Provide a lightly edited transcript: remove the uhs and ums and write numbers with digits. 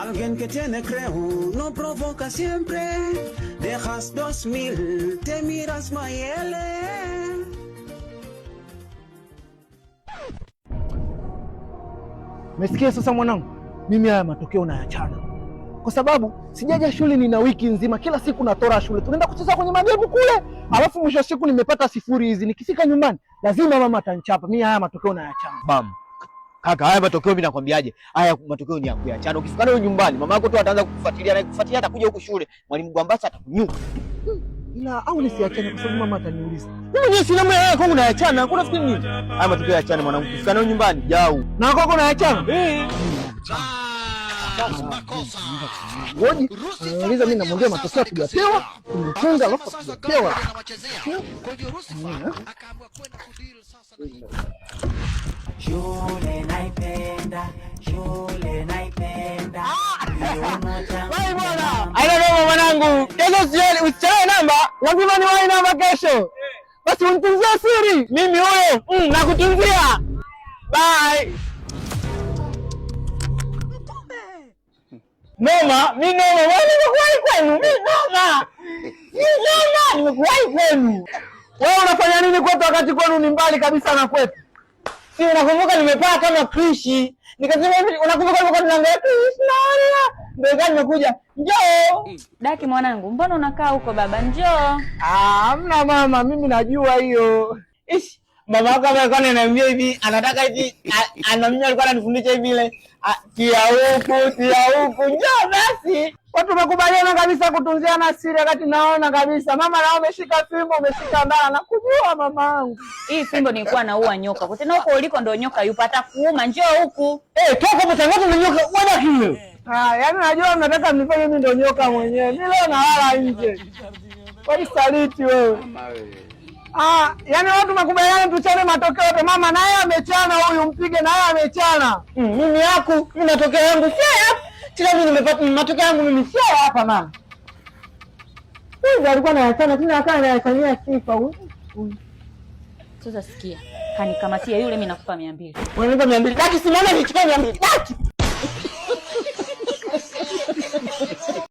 Alguien que tiene creo, no provoca siempre. Dejas 2000, te miras mayele. Mesikia sasa mwanangu, mimi haya matokeo nayachana. Kwa sababu sijaja shule, nina wiki nzima kila siku natora shule. Tunaenda kucheza kwenye magemu kule, alafu mwisho siku nimepata 0 hizi. Nikifika nyumbani lazima mama atanichapa. Mimi haya matokeo nayachana. Bam. Kaka, haya matokeo mimi nakwambiaje? Haya matokeo ni ya kuyachana. Ukifika leo nyumbani, mama yako tu ataanza kukufuatilia na kukufuatilia atakuja huko shule. Mwalimu Gwambasa atakunyuka. Ila au nisiachane kwa sababu mama ataniuliza. Mimi sina mama yako unayachana. Hakuna fikiri nini? Haya matokeo yachana mwanangu. Ukifika leo nyumbani, jau. Na kwako unayachana? Ngoja, anauliza mimi namwambia matokeo tujapewa, tumefunga alafu tujapewa. Shule naipenda, shule naipenda. Wewe bwana, aina mwanangu, kesho usichelewe namba, lazima niwahi namba kesho. Basi unitunzie siri, mimi huyo, nakutunzia. Bye. Noma, mimi noma, wewe nimekuwahi kwenu, mimi noma. Nimekuwahi kwenu. Wewe unafanya nini kwetu wakati kwenu ni mbali kabisa na kwetu? Si unakumbuka nimepaa kama Krishi. Nikasema hivi unakumbuka nilikuwa tunaangalia Krishi naona. Ndio gani nimekuja. Njoo. Daki mwanangu, mbona unakaa huko baba? Njoo. Hamna mama, mimi najua hiyo. Ish, mama yako alikuwa ananiambia hivi, anataka hivi, mimi alikuwa ananifundisha hivi ile tia huku, njoo basi. Watu wamekubaliana kabisa kutunziana siri wakati naona kabisa. Mama nao umeshika fimbo, umeshika ndala na kujua mamangu. Hii fimbo nilikuwa naua nyoka. Kwa tena huko uliko ndo nyoka yupata kuuma. Njoo huku. Toka hapo tangazo na nyoka wewe kimyo. Yaani najua mnataka mnifanye mimi ndo nyoka mwenyewe. Mimi leo nalala nje. Kwa saliti wewe. Mama wewe. Yaani watu makubaliana tuchane matokeo yote. Mama naye amechana, huyu mpige naye amechana. Mimi yako, mimi matokeo yangu sio hapa. Kila mimi nimepata matokeo yangu mimi sio hapa mama. Huyu alikuwa anayachana tena akawa anayachania sifa huyu. Sasa sikia. Kanikamatia yule mimi nakupa 200. Unanipa 200. Daki simama nichukue 200. Daki.